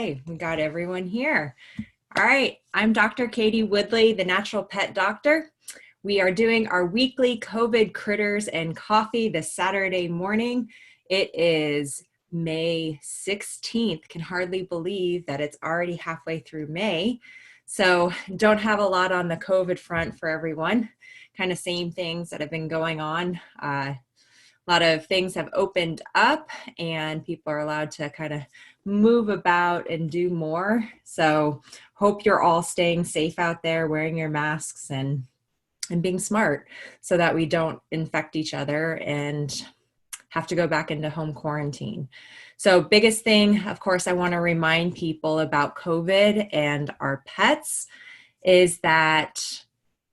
Okay, we got everyone here. All right, I'm Dr. Katie Woodley, the natural pet doctor. We are doing our weekly COVID critters and coffee this Saturday morning. It is May 16th. Can hardly believe that it's already halfway through May. So don't have a lot on the COVID front for everyone. Kind of same things that have been going on. A lot of things have opened up and people are allowed to kind of move about and do more. So hope you're all staying safe out there, wearing your masks and being smart so that we don't infect each other and have to go back into home quarantine. So biggest thing, of course, I want to remind people about COVID and our pets is that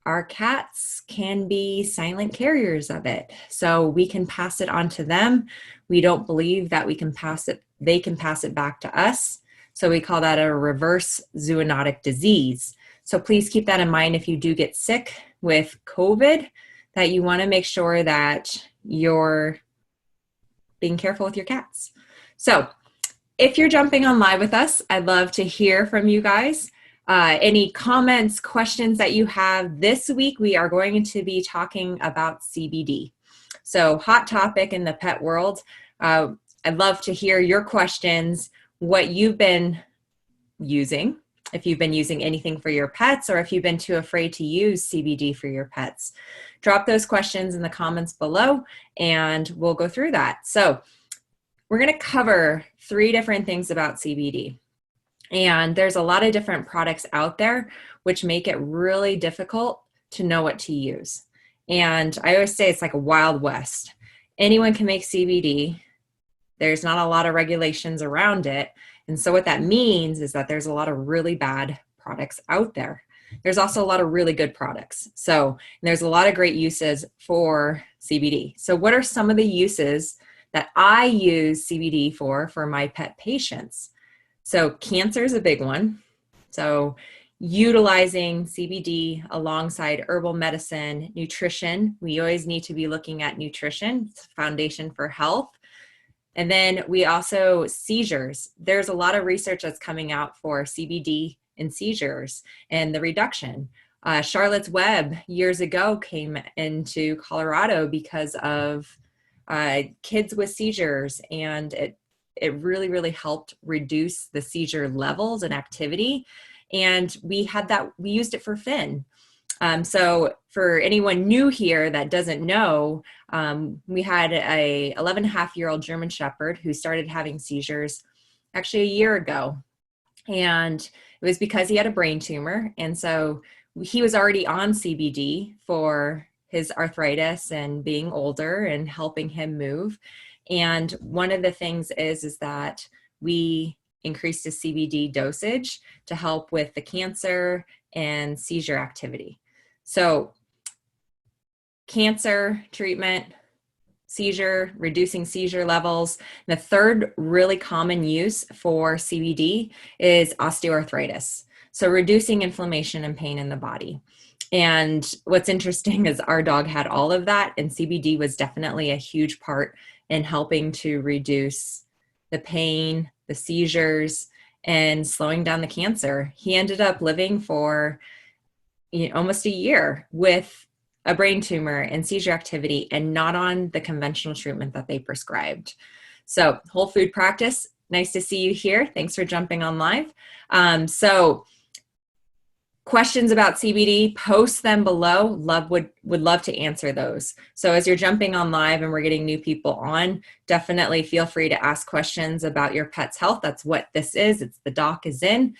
our cats can be silent carriers of it. So we can pass it on to them. We don't believe that we can pass it, they can pass it back to us. So we call that a reverse zoonotic disease. So please keep that in mind if you do get sick with COVID, that you want to make sure that you're being careful with your cats. So if you're jumping on live with us, I'd love to hear from you guys. Any comments, questions that you have this week, we are going to be talking about CBD. So hot topic in the pet world. I'd love to hear your questions, what you've been using, if you've been using anything for your pets or if you've been too afraid to use CBD for your pets. Drop those questions in the comments below and we'll go through that. So we're going to cover 3 different things about CBD. And there's a lot of different products out there which make it really difficult to know what to use. And I always say it's like a Wild West. Anyone can make CBD. There's not a lot of regulations around it. And so what that means is that there's a lot of really bad products out there. There's also a lot of really good products. So there's a lot of great uses for CBD. So what are some of the uses that I use CBD for my pet patients? So cancer is a big one. So utilizing CBD alongside herbal medicine, nutrition. We always need to be looking at nutrition. It's a foundation for health. And then we also seizures. There's a lot of research that's coming out for CBD and seizures and the reduction. Charlotte's Web years ago came into Colorado because of kids with seizures, and it really, really helped reduce the seizure levels and activity. And we used it for Finn. So for anyone new here that doesn't know, we had a 11.5-year-old German Shepherd who started having seizures actually a year ago. And it was because he had a brain tumor. And so he was already on CBD for his arthritis and being older and helping him move. And one of the things is that we increased his CBD dosage to help with the cancer and seizure activity. So cancer treatment, seizure, reducing seizure levels. The third really common use for CBD is osteoarthritis. So reducing inflammation and pain in the body. And what's interesting is our dog had all of that, and CBD was definitely a huge part in helping to reduce the pain, the seizures, and slowing down the cancer. He ended up living for almost a year with a brain tumor and seizure activity and not on the conventional treatment that they prescribed. So whole food practice, nice to see you here. Thanks for jumping on live. So questions about CBD, post them below. Would love to answer those. So as you're jumping on live and we're getting new people on, definitely feel free to ask questions about your pet's health. That's what this is. It's the doc is in.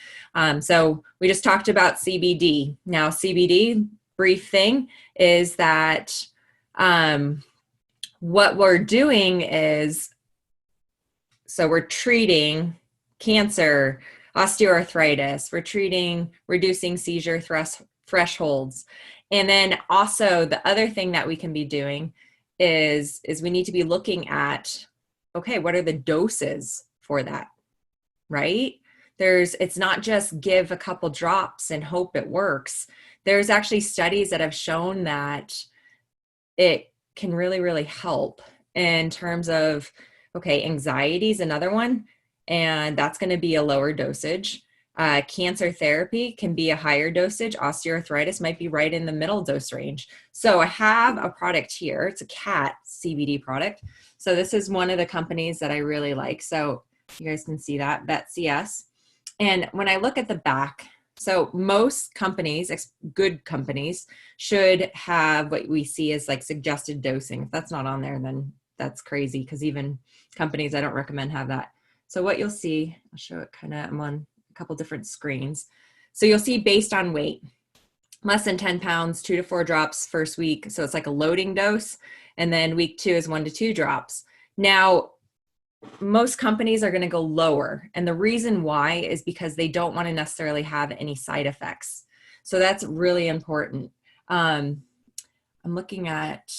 So we just talked about CBD. Now CBD, brief thing, is that what we're doing is, so we're treating cancer, osteoarthritis, we're treating reducing seizure thresholds. And then also the other thing that we can be doing is we need to be looking at, okay, what are the doses for that, right? It's not just give a couple drops and hope it works. There's actually studies that have shown that it can really, really help in terms of, okay, anxiety is another one. and that's going to be a lower dosage. Cancer therapy can be a higher dosage. Osteoarthritis might be right in the middle dose range. So I have a product here. It's a cat CBD product. So this is one of the companies that I really like. So you guys can see that, VetCS. And when I look at the back, so most companies, good companies, should have what we see as like suggested dosing. If that's not on there, then that's crazy, because even companies I don't recommend have that. So what you'll see, I'll show it kind of, I'm on a couple different screens. So you'll see based on weight, less than 10 pounds, 2 to 4 drops first week. So it's like a loading dose. And then week 2 is 1 to 2 drops. Now, most companies are going to go lower. And the reason why is because they don't want to necessarily have any side effects. So that's really important. I'm looking at,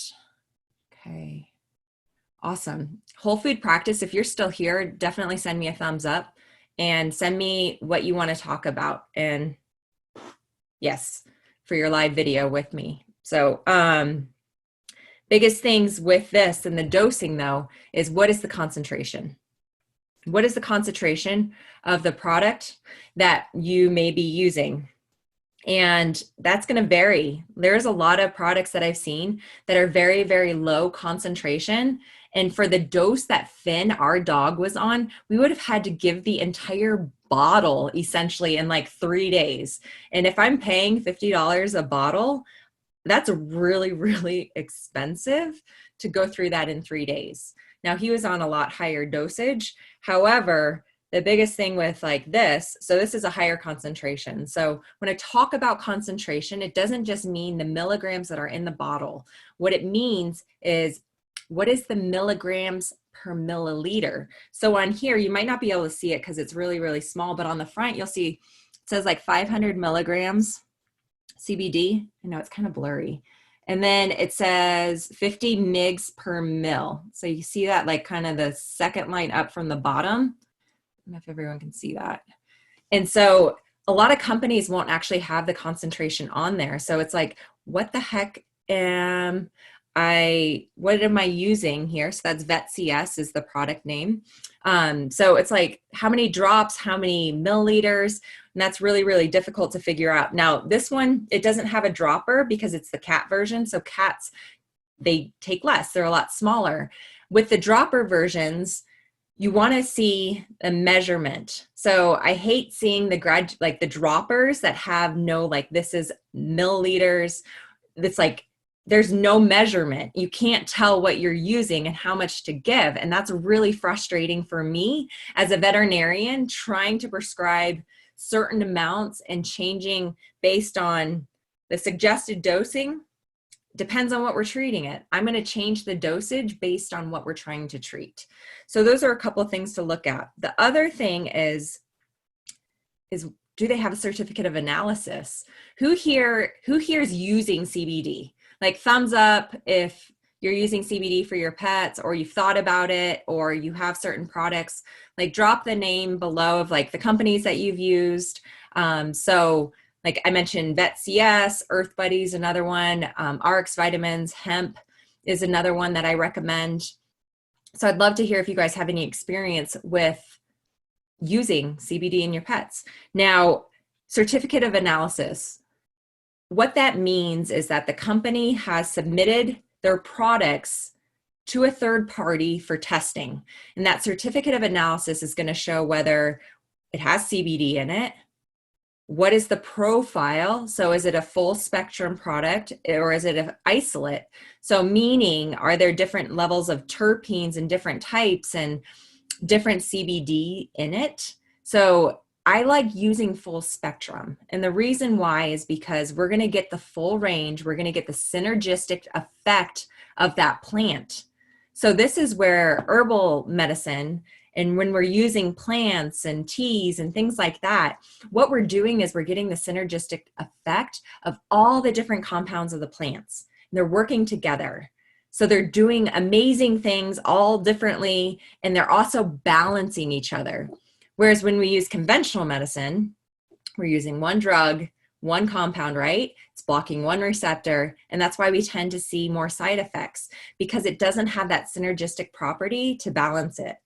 okay, awesome. Whole food practice, if you're still here, definitely send me a thumbs up and send me what you want to talk about. And yes, for your live video with me. So, biggest things with this and the dosing though, is what is the concentration? What is the concentration of the product that you may be using? And that's going to vary. There's a lot of products that I've seen that are very, very low concentration. And for the dose that Finn, our dog, was on, we would have had to give the entire bottle essentially in like 3 days. And if I'm paying $50 a bottle, that's really, really expensive to go through that in 3 days. Now, he was on a lot higher dosage. However, the biggest thing with like this, so this is a higher concentration. So when I talk about concentration, it doesn't just mean the milligrams that are in the bottle. What it means is, what is the milligrams per milliliter? So on here, you might not be able to see it because it's really, really small, but on the front, you'll see it says like 500 milligrams CBD. I know it's kind of blurry. And then it says 50 mgs per mil. So you see that like kind of the second line up from the bottom. I don't know if everyone can see that. And so a lot of companies won't actually have the concentration on there. So it's like, what the heck what am I using here? So that's VetCS is the product name. So it's like, how many drops, how many milliliters? And that's really, really difficult to figure out. Now, this one, it doesn't have a dropper because it's the cat version. So cats, they take less. They're a lot smaller. With the dropper versions, you want to see a measurement. So I hate seeing the droppers that have no, like, this is milliliters. It's like, there's no measurement. You can't tell what you're using and how much to give. And that's really frustrating for me as a veterinarian, trying to prescribe certain amounts and changing based on the suggested dosing. Depends on what we're treating it. I'm going to change the dosage based on what we're trying to treat. So those are a couple of things to look at. The other thing is do they have a certificate of analysis? Who here is using CBD? Like thumbs up if you're using CBD for your pets, or you've thought about it, or you have certain products. Like drop the name below of like the companies that you've used. So like I mentioned, VetCS, Earth Buddy's another one, RX Vitamins, hemp is another one that I recommend. So I'd love to hear if you guys have any experience with using CBD in your pets. Now, certificate of analysis. What that means is that the company has submitted their products to a third party for testing. And that certificate of analysis is going to show whether it has CBD in it. What is the profile? So is it a full spectrum product or is it an isolate? So meaning, are there different levels of terpenes and different types and different CBD in it? So I like using full spectrum. And the reason why is because we're going to get the full range. We're going to get the synergistic effect of that plant. So this is where herbal medicine, and when we're using plants and teas and things like that, what we're doing is we're getting the synergistic effect of all the different compounds of the plants. And they're working together. So they're doing amazing things all differently, and they're also balancing each other. Whereas when we use conventional medicine, we're using one drug, one compound, right? It's blocking one receptor. And that's why we tend to see more side effects, because it doesn't have that synergistic property to balance it.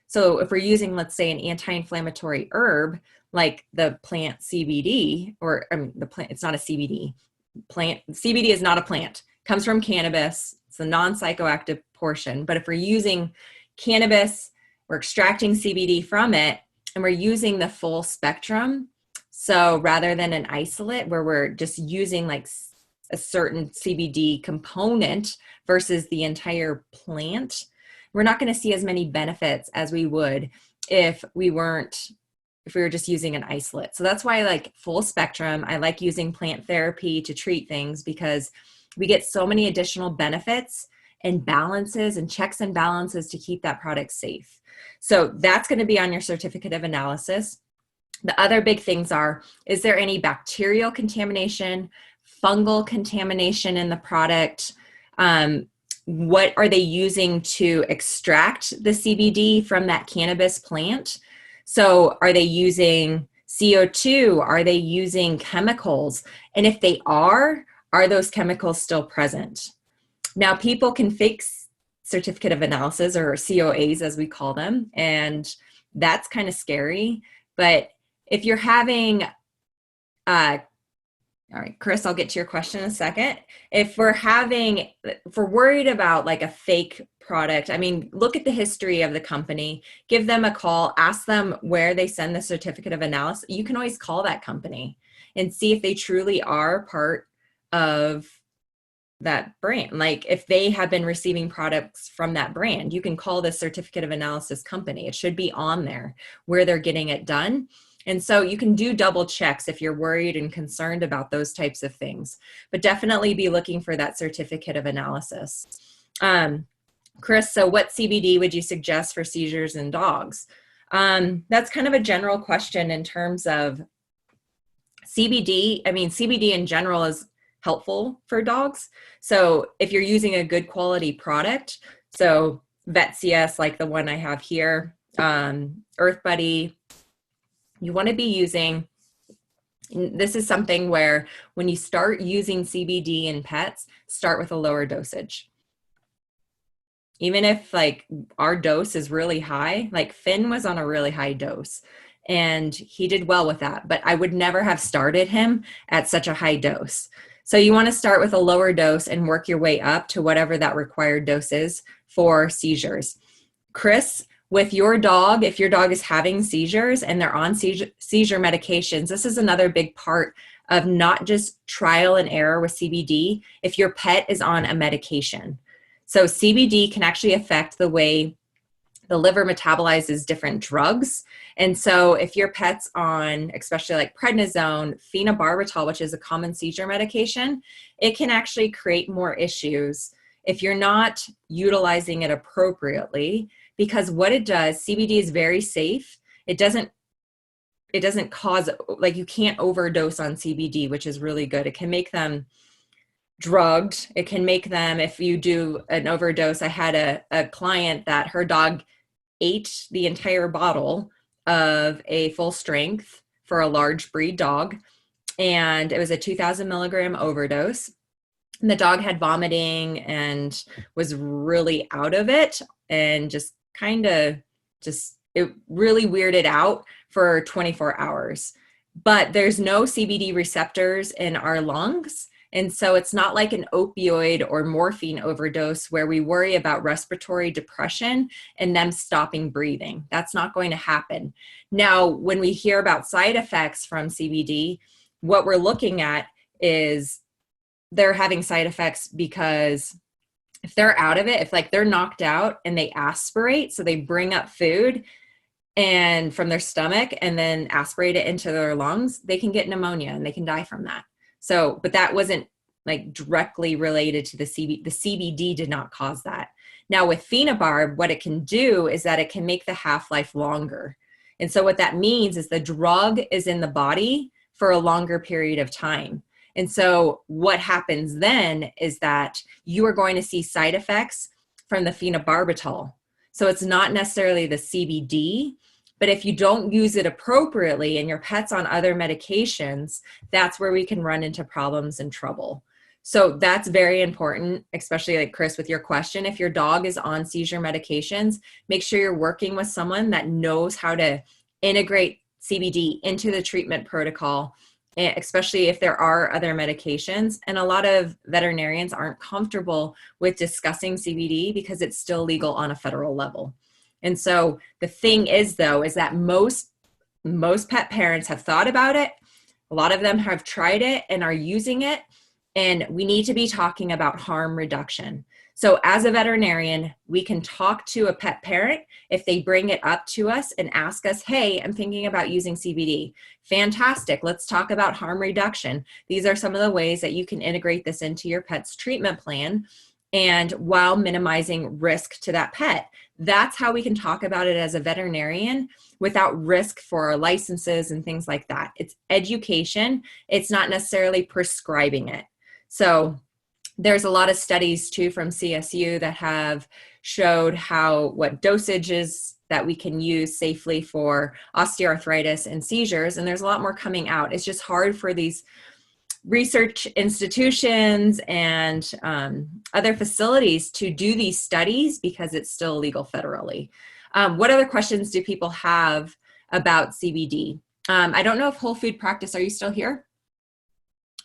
So if we're using, let's say, an anti-inflammatory herb, like the plant CBD, or I mean, the plant, it's not a CBD plant. CBD is not a plant. It comes from cannabis. It's the non-psychoactive portion. But if we're using cannabis, we're extracting CBD from it, and we're using the full spectrum. So rather than an isolate where we're just using like a certain CBD component versus the entire plant, we're not going to see as many benefits as we would if we were just using an isolate. So that's why I like full spectrum. I like using plant therapy to treat things because we get so many additional benefits and balances and checks and balances to keep that product safe. So that's going to be on your certificate of analysis. The other big things are, is there any bacterial contamination, fungal contamination in the product? What are they using to extract the CBD from that cannabis plant? So are they using CO2? Are they using chemicals? And if they are those chemicals still present? Now, people can fake certificate of analysis, or COAs as we call them, and that's kind of scary. But if you're having, all right, Chris, I'll get to your question in a second. If we're worried about like a fake product, I mean, look at the history of the company, give them a call, ask them where they send the certificate of analysis. You can always call that company and see if they truly are part of that brand. Like if they have been receiving products from that brand, you can call the certificate of analysis company. It should be on there where they're getting it done. And so you can do double checks if you're worried and concerned about those types of things, but definitely be looking for that certificate of analysis. Chris, so what CBD would you suggest for seizures in dogs? That's kind of a general question in terms of CBD. I mean, CBD in general is helpful for dogs. So if you're using a good quality product, so VetCS, like the one I have here, Earth Buddy, you want to be using, this is something where when you start using CBD in pets, start with a lower dosage. Even if like our dose is really high, like Finn was on a really high dose and he did well with that, but I would never have started him at such a high dose. So you want to start with a lower dose and work your way up to whatever that required dose is for seizures. Chris, with your dog, if your dog is having seizures and they're on seizure medications, this is another big part of not just trial and error with CBD, if your pet is on a medication. So CBD can actually affect the way the liver metabolizes different drugs. And so if your pet's on, especially like prednisone, phenobarbital, which is a common seizure medication, it can actually create more issues if you're not utilizing it appropriately. Because what it does, CBD is very safe. It doesn't cause, like you can't overdose on CBD, which is really good. It can make them drugged. It can make them, if you do an overdose, I had a client that her dog ate the entire bottle of a full strength for a large breed dog. And it was a 2,000 milligram overdose. And the dog had vomiting and was really out of it and just it really weirded out for 24 hours. But there's no CBD receptors in our lungs. And so it's not like an opioid or morphine overdose where we worry about respiratory depression and them stopping breathing. That's not going to happen. Now, when we hear about side effects from CBD, what we're looking at is they're having side effects because if they're out of it, if like they're knocked out and they aspirate, so they bring up food and from their stomach and then aspirate it into their lungs, they can get pneumonia and they can die from that. So, but that wasn't like directly related to the CBD. The CBD did not cause that. Now with phenobarb, what it can do is that it can make the half-life longer. And so what that means is the drug is in the body for a longer period of time. And so what happens then is that you are going to see side effects from the phenobarbital. So it's not necessarily the CBD, but if you don't use it appropriately and your pet's on other medications, that's where we can run into problems and trouble. So that's very important, especially like Chris, with your question. If your dog is on seizure medications, make sure you're working with someone that knows how to integrate CBD into the treatment protocol, especially if there are other medications. And a lot of veterinarians aren't comfortable with discussing CBD because it's still legal on a federal level. And so the thing is, though, is that most pet parents have thought about it. A lot of them have tried it and are using it. And we need to be talking about harm reduction. So as a veterinarian, we can talk to a pet parent if they bring it up to us and ask us, hey, I'm thinking about using CBD. Fantastic. Let's talk about harm reduction. These are some of the ways that you can integrate this into your pet's treatment plan, and while minimizing risk to that pet. That's how we can talk about it as a veterinarian without risk for our licenses and things like that. It's education. It's not necessarily prescribing it. So there's a lot of studies too from CSU that have showed what dosages that we can use safely for osteoarthritis and seizures. And there's a lot more coming out. It's just hard for these research institutions and other facilities to do these studies because it's still illegal federally. What other questions do people have about CBD? I don't know if Whole Food Practice, are you still here?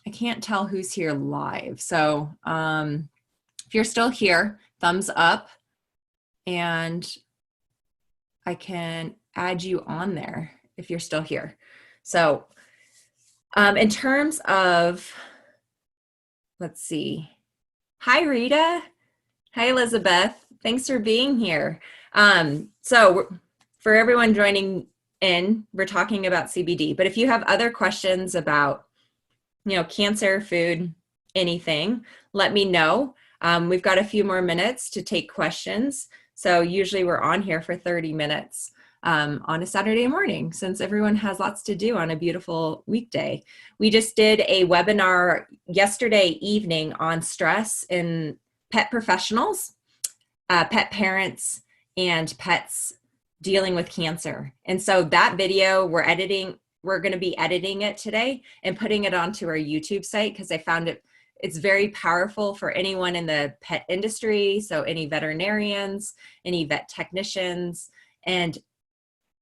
I can't tell who's here live. So if you're still here, thumbs up, and I can add you on there if you're still here. So in terms of, let's see. Hi, Rita. Hi, Elizabeth. Thanks for being here. So for everyone joining in, we're talking about CBD, but if you have other questions about, cancer, food, anything, let me know. We've got a few more minutes to take questions. So usually we're on here for 30 minutes on a Saturday morning, since everyone has lots to do on a beautiful weekday. We just did a webinar yesterday evening on stress in pet professionals, pet parents, and pets dealing with cancer. And so that video we're going to be editing it today and putting it onto our YouTube site because I found it's very powerful for anyone in the pet industry. So any veterinarians, any vet technicians, and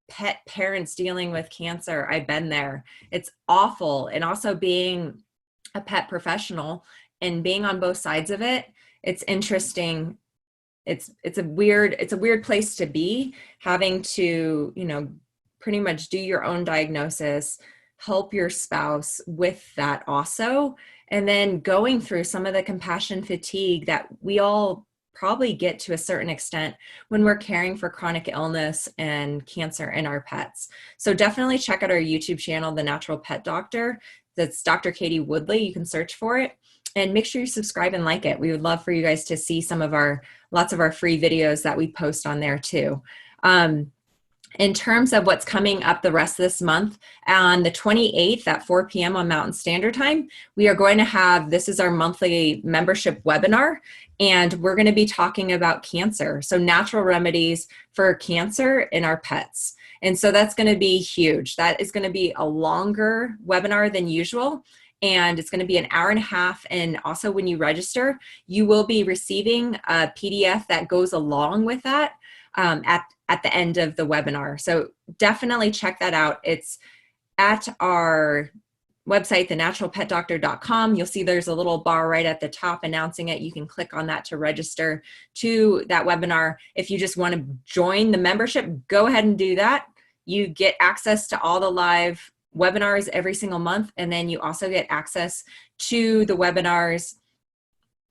pet parents dealing with cancer. I've been there. It's awful. And also being a pet professional and being on both sides of it, it's interesting. It's a weird place to be, having to, pretty much do your own diagnosis, help your spouse with that also, and then going through some of the compassion fatigue that we all probably get to a certain extent when we're caring for chronic illness and cancer in our pets. So definitely check out our YouTube channel, The Natural Pet Doctor. That's Dr. Katie Woodley. You can search for it. And make sure you subscribe and like it. We would love for you guys to see lots of our free videos that we post on there too. In terms of what's coming up the rest of this month, on the 28th at 4 p.m. on Mountain Standard Time, we are going to have, this is our monthly membership webinar, and we're going to be talking about cancer. So natural remedies for cancer in our pets. And so that's going to be huge. That is going to be a longer webinar than usual. And it's going to be an hour and a half. And also when you register, you will be receiving a PDF that goes along with that at the end of the webinar. So definitely check that out. It's at our website, thenaturalpetdoctor.com. You'll see there's a little bar right at the top announcing it. You can click on that to register to that webinar. If you just want to join the membership, go ahead and do that. You get access to all the live webinars every single month. And then you also get access to the webinars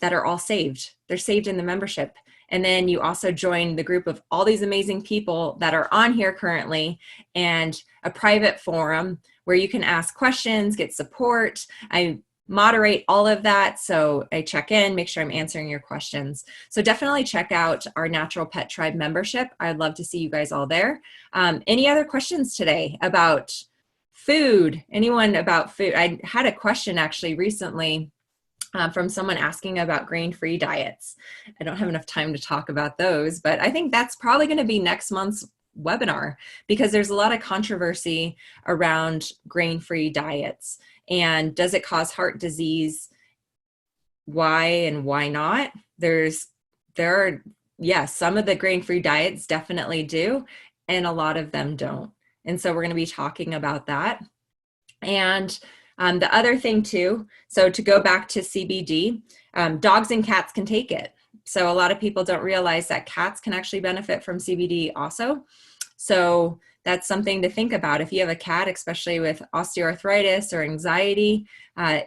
that are all saved. They're saved in the membership. And then you also join the group of all these amazing people that are on here currently, and a private forum where you can ask questions, get support. I moderate all of that. So I check in, make sure I'm answering your questions. So definitely check out our Natural Pet Tribe membership. I'd love to see you guys all there. Any other questions today about food? Anyone about food? I had a question actually recently from someone asking about grain-free diets. I don't have enough time to talk about those, but I think that's probably going to be next month's webinar, because there's a lot of controversy around grain-free diets. And does it cause heart disease? why and why not. There are, yes, some of the grain-free diets definitely do, and a lot of them don't. And so we're going to be talking about that. And the other thing too, so to go back to CBD, dogs and cats can take it. So a lot of people don't realize that cats can actually benefit from CBD also. So that's something to think about. If you have a cat, especially with osteoarthritis or anxiety,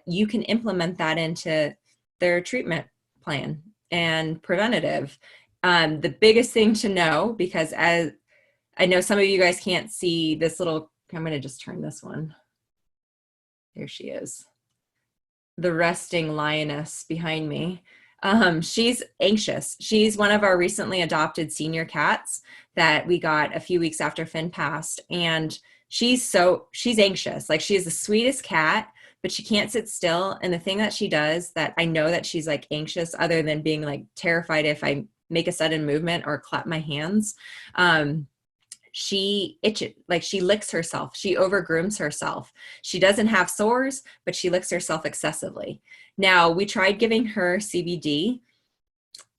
you can implement that into their treatment plan and preventative. The biggest thing to know, because as I know some of you guys can't see this little, I'm going to just turn this one. There she is, the resting lioness behind me. She's anxious. She's one of our recently adopted senior cats that we got a few weeks after Finn passed. And she's anxious. Like, she is the sweetest cat, but she can't sit still. And the thing that she does that I know that she's like anxious, other than being like terrified if I make a sudden movement or clap my hands, she itches, like she licks herself. She overgrooms herself. She doesn't have sores, but she licks herself excessively. Now, we tried giving her CBD.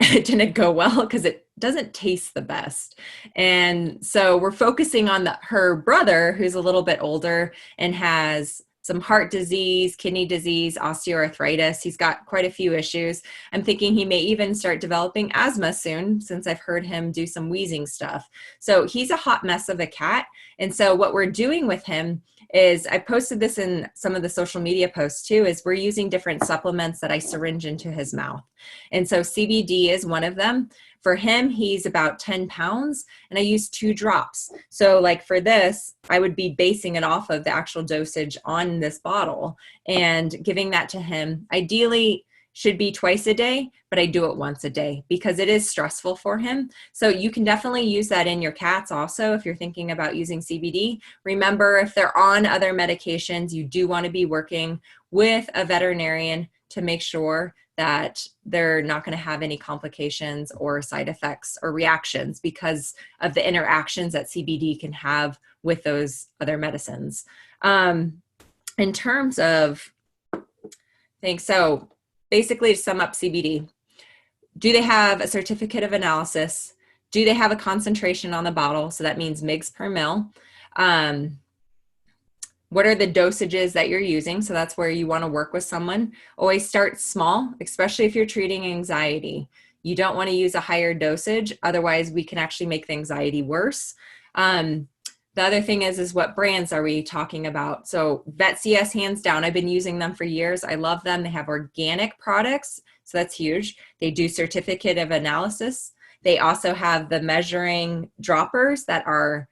It didn't go well because it doesn't taste the best. And so we're focusing on her brother, who's a little bit older and has some heart disease, kidney disease, osteoarthritis. He's got quite a few issues. I'm thinking he may even start developing asthma soon, since I've heard him do some wheezing stuff. So he's a hot mess of a cat. And so what we're doing with him is, I posted this in some of the social media posts too, is we're using different supplements that I syringe into his mouth. And so CBD is one of them. For him, he's about 10 pounds, and I use 2 drops. So like for this, I would be basing it off of the actual dosage on this bottle and giving that to him. Ideally should be twice a day, but I do it once a day because it is stressful for him. So you can definitely use that in your cats also if you're thinking about using CBD. Remember, if they're on other medications, you do want to be working with a veterinarian to make sure that they're not going to have any complications or side effects or reactions because of the interactions that CBD can have with those other medicines. In terms of things, so basically to sum up CBD, do they have a certificate of analysis? Do they have a concentration on the bottle? So that means mgs per mil. What are the dosages that you're using? So that's where you want to work with someone. Always start small, especially if you're treating anxiety. You don't want to use a higher dosage. Otherwise, we can actually make the anxiety worse. The other thing is what brands are we talking about? So VetCS, hands down, I've been using them for years. I love them. They have organic products, so that's huge. They do certificate of analysis. They also have the measuring droppers that are,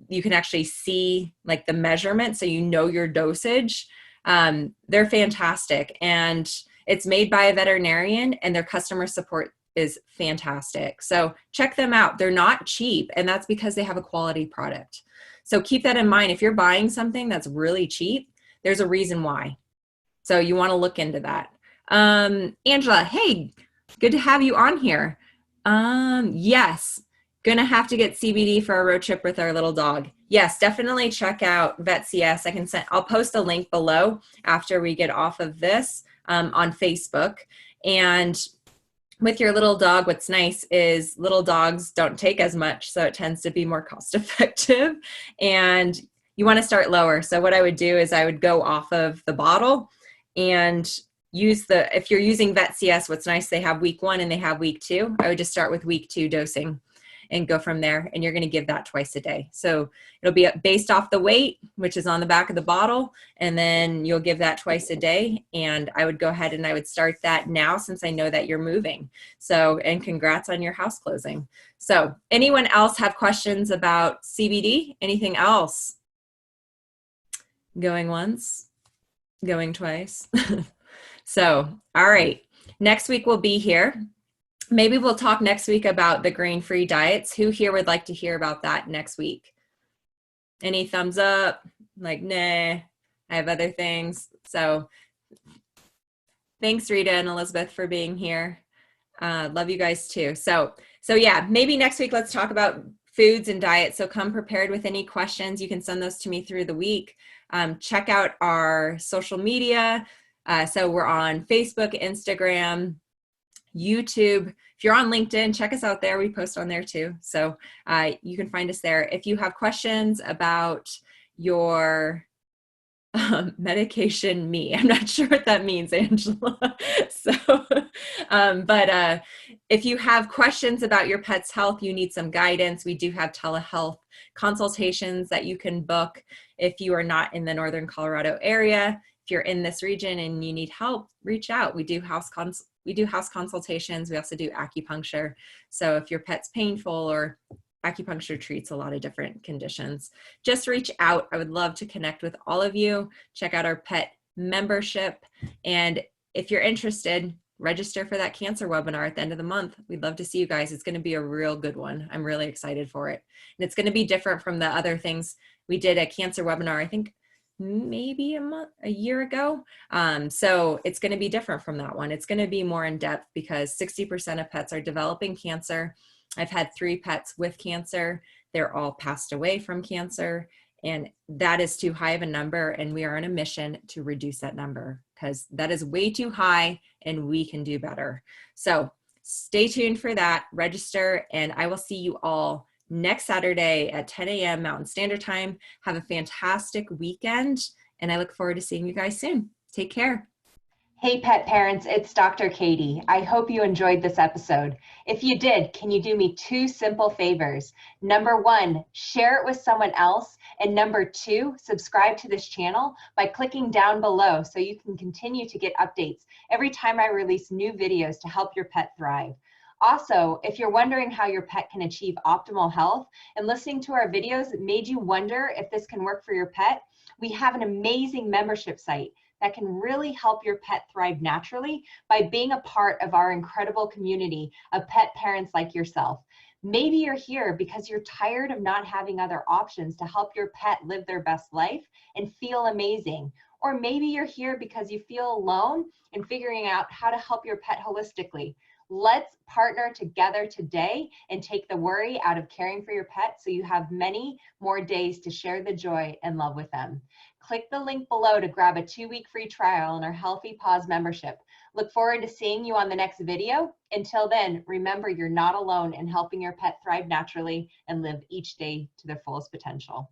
you can actually see like the measurement, so you know your dosage. They're fantastic, and it's made by a veterinarian, and their customer support is fantastic. So check them out. They're not cheap, and that's because they have a quality product. So keep that in mind. If you're buying something that's really cheap, there's a reason why. So you want to look into that. Angela, hey, good to have you on here. Yes. Gonna have to get CBD for a road trip with our little dog. Yes, definitely check out VetCS. I'll post a link below after we get off of this on Facebook. And with your little dog, what's nice is little dogs don't take as much, so it tends to be more cost effective. And you want to start lower. So what I would do is I would go off of the bottle and use if you're using VetCS, what's nice, they have week 1 and they have week 2. I would just start with week 2 dosing and go from there. And you're going to give that twice a day. So it'll be based off the weight, which is on the back of the bottle. And then you'll give that twice a day. And I would go ahead and I would start that now, since I know that you're moving. So, and congrats on your house closing. So anyone else have questions about CBD? Anything else? Going once, going twice. So, all right. Next week we'll be here. Maybe we'll talk next week about the grain-free diets. Who here would like to hear about that next week? Any thumbs up? Like, nah, I have other things. So thanks, Rita and Elizabeth, for being here. Love you guys too. So yeah, maybe next week let's talk about foods and diets. So come prepared with any questions. You can send those to me through the week. Check out our social media. So we're on Facebook, Instagram, YouTube. If you're on LinkedIn, check us out there. We post on there too. So you can find us there. If you have questions about your medication I'm not sure what that means, Angela. So, but if you have questions about your pet's health, you need some guidance, we do have telehealth consultations that you can book if you are not in the Northern Colorado area. If you're in this region and you need help, reach out. We do house consultations. We also do acupuncture. So if your pet's painful, or acupuncture treats a lot of different conditions, just reach out. I would love to connect with all of you. Check out our pet membership. And if you're interested, register for that cancer webinar at the end of the month. We'd love to see you guys. It's going to be a real good one. I'm really excited for it. And it's going to be different from the other things. We did a cancer webinar, I think maybe a year ago. So it's going to be different from that one. It's going to be more in depth because 60% of pets are developing cancer. I've had 3 pets with cancer. They're all passed away from cancer, and that is too high of a number, and we are on a mission to reduce that number because that is way too high and we can do better. So stay tuned for that, register, and I will see you all next Saturday at 10 a.m. Mountain Standard Time. Have a fantastic weekend, and I look forward to seeing you guys soon. Take care. Hey pet parents, it's Dr. Katie. I hope you enjoyed this episode. If you did, can you do me 2 simple favors? Number 1, share it with someone else. And number 2, subscribe to this channel by clicking down below so you can continue to get updates every time I release new videos to help your pet thrive. Also, if you're wondering how your pet can achieve optimal health and listening to our videos made you wonder if this can work for your pet, we have an amazing membership site that can really help your pet thrive naturally by being a part of our incredible community of pet parents like yourself. Maybe you're here because you're tired of not having other options to help your pet live their best life and feel amazing. Or maybe you're here because you feel alone in figuring out how to help your pet holistically. Let's partner together today and take the worry out of caring for your pet so you have many more days to share the joy and love with them. Click the link below to grab a 2-week free trial in our Healthy Paws membership. Look forward to seeing you on the next video. Until then, remember you're not alone in helping your pet thrive naturally and live each day to their fullest potential.